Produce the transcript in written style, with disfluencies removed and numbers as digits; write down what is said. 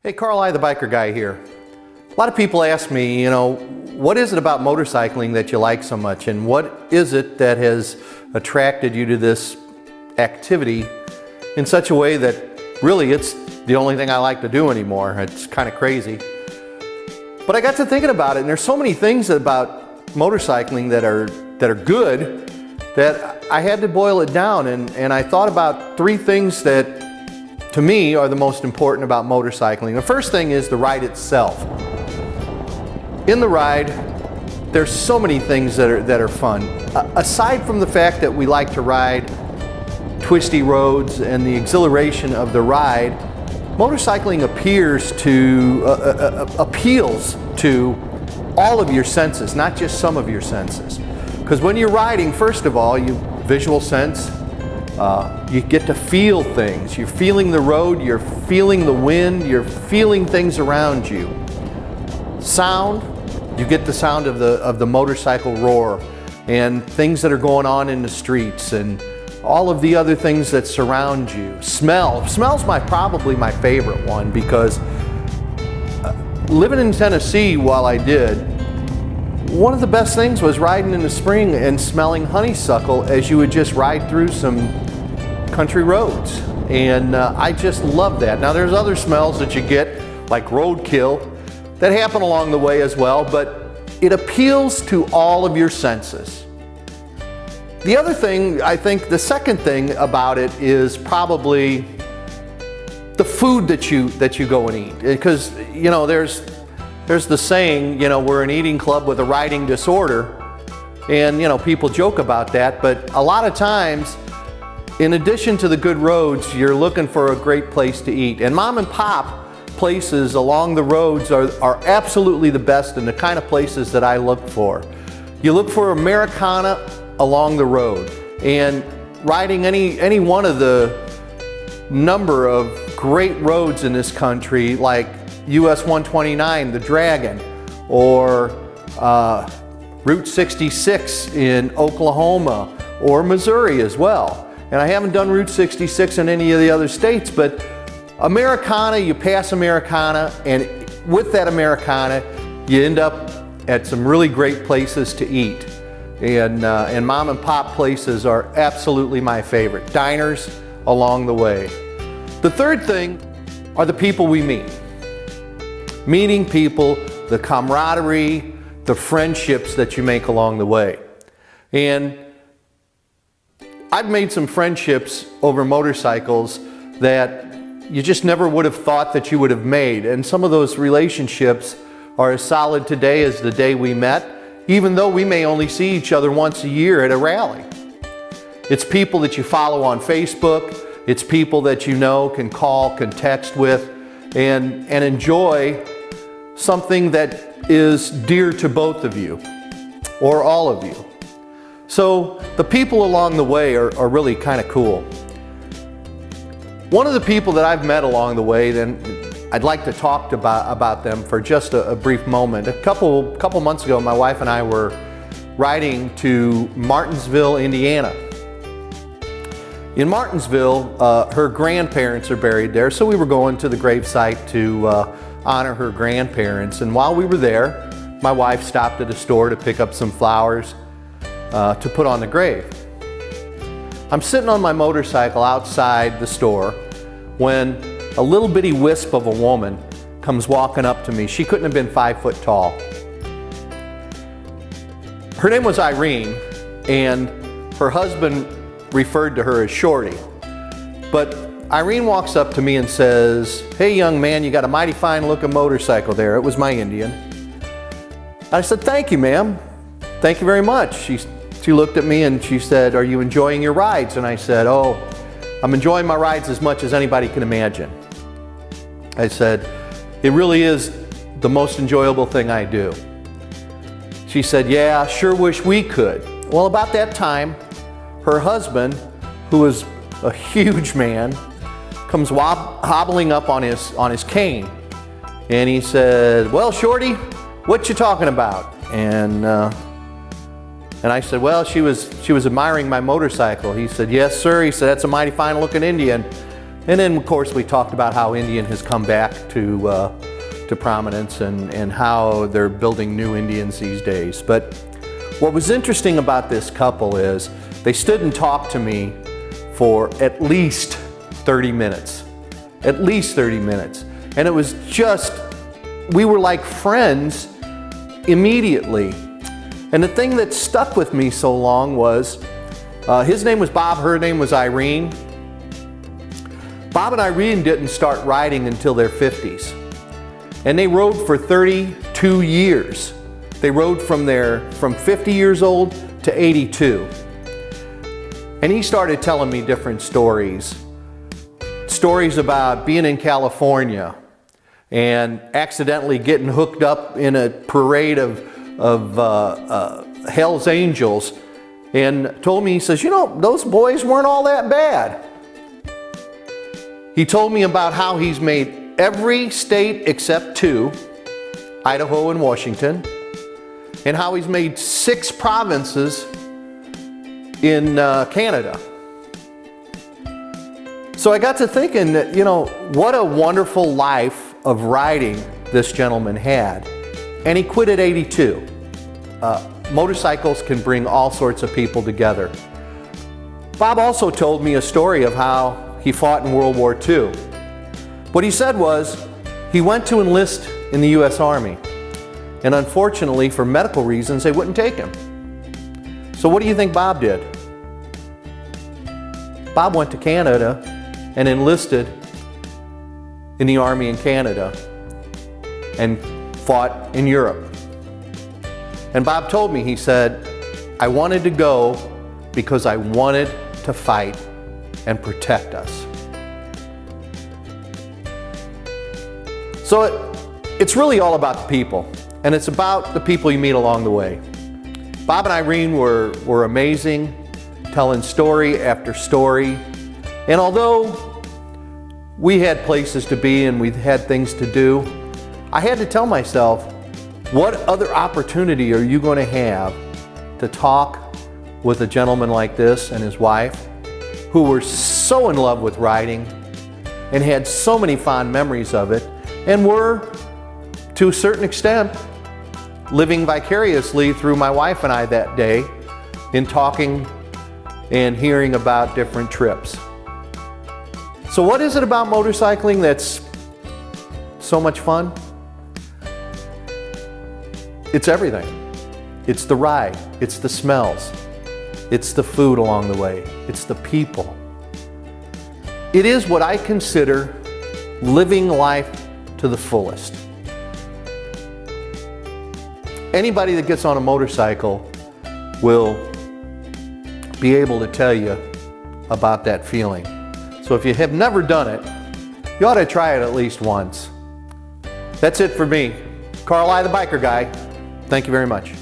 Hey, Carl, the biker guy here. A lot of people ask me, what is it about motorcycling that you like so much, and what is it that has attracted you to this activity in such a way that really it's the only thing I like to do anymore. It's kind of crazy. But I got to thinking about it, and there's so many things about motorcycling that are good that I had to boil it down, and I thought about three things that to me are the most important about motorcycling. The first thing is the ride itself. In the ride, there's so many things that are fun. Aside from the fact that we like to ride twisty roads and the exhilaration of the ride, motorcycling appeals to all of your senses, not just some of your senses. Because when you're riding, first of all, you visual sense, you get to feel things. You're feeling the road, you're feeling the wind, you're feeling things around you. Sound, you get the sound of the motorcycle roar and things that are going on in the streets and all of the other things that surround you. Smell's probably my favorite one, because living in Tennessee while I did, one of the best things was riding in the spring and smelling honeysuckle as you would just ride through some country roads. And I just love that. Now there's other smells that you get, like roadkill, that happen along the way as well, but it appeals to all of your senses. The other thing, I think the second thing about it is probably the food that you go and eat. Because, there's the saying, we're an eating club with a riding disorder. And, people joke about that, but a lot of times, in addition to the good roads, you're looking for a great place to eat. And mom and pop places along the roads are absolutely the best, and the kind of places that I look for. You look for Americana along the road, and riding any one of the number of great roads in this country, like US 129, the Dragon, or Route 66 in Oklahoma or Missouri as well. And I haven't done Route 66 in any of the other states, but Americana, you pass Americana, and with that Americana, you end up at some really great places to eat. And mom and pop places are absolutely my favorite. Diners along the way. The third thing are the people we meet. Meeting people, the camaraderie, the friendships that you make along the way. And I've made some friendships over motorcycles that you just never would have thought that you would have made. And some of those relationships are as solid today as the day we met, even though we may only see each other once a year at a rally. It's people that you follow on Facebook. It's people that can call, can text with, and enjoy something that is dear to both of you, or all of you. So the people along the way are really kind of cool. One of the people that I've met along the way, then I'd like to talk about them for just a brief moment. A couple months ago, my wife and I were riding to Martinsville, Indiana. In Martinsville, her grandparents are buried there, so we were going to the gravesite to honor her grandparents. And while we were there, my wife stopped at a store to pick up some flowers to put on the grave. I'm sitting on my motorcycle outside the store when a little bitty wisp of a woman comes walking up to me. She couldn't have been 5 foot tall. Her name was Irene, and her husband referred to her as Shorty. But Irene walks up to me and says, "Hey young man, you got a mighty fine looking motorcycle there." It was my Indian. I said, "Thank you, ma'am. Thank you very much." She looked at me and she said, "Are you enjoying your rides?" And I said, "Oh, I'm enjoying my rides as much as anybody can imagine." I said, "It really is the most enjoyable thing I do." She said, "Yeah, I sure wish we could." Well, about that time, her husband, who was a huge man, comes hobbling up on his cane. And he said, "Well, Shorty, what you talking about?" And I said, "Well, she was admiring my motorcycle." He said, "Yes, sir." He said, "That's a mighty fine looking Indian." And then of course we talked about how Indian has come back to prominence and how they're building new Indians these days. But what was interesting about this couple is they stood and talked to me for at least 30 minutes. At least 30 minutes. And it was just, we were like friends immediately. And the thing that stuck with me so long was, his name was Bob, her name was Irene. Bob and Irene didn't start riding until their 50s. And they rode for 32 years. They rode from 50 years old to 82. And he started telling me different stories. Stories about being in California and accidentally getting hooked up in a parade of Hell's Angels, and told me, he says, you know, those boys weren't all that bad. He told me about how he's made every state except 2, Idaho and Washington, and how he's made 6 provinces in Canada. So I got to thinking that, you know, what a wonderful life of riding this gentleman had. And he quit at 82. Motorcycles can bring all sorts of people together. Bob also told me a story of how he fought in World War II. What he said was, he went to enlist in the U.S. Army. And unfortunately, for medical reasons, they wouldn't take him. So what do you think Bob did? Bob went to Canada and enlisted in the Army in Canada and fought in Europe. And Bob told me, he said, I wanted to go because I wanted to fight and protect us. So it's really all about the people, and it's about the people you meet along the way. Bob and Irene were amazing, telling story after story. And although we had places to be and we had things to do, I had to tell myself, what other opportunity are you going to have to talk with a gentleman like this and his wife, who were so in love with riding and had so many fond memories of it, and were, to a certain extent, living vicariously through my wife and I that day in talking and hearing about different trips. So what is it about motorcycling that's so much fun? It's everything. It's the ride, it's the smells, it's the food along the way, it's the people. It is what I consider living life to the fullest. Anybody that gets on a motorcycle will be able to tell you about that feeling. So if you have never done it, you ought to try it at least once. That's it for me. Carl I, the Biker Guy. Thank you very much.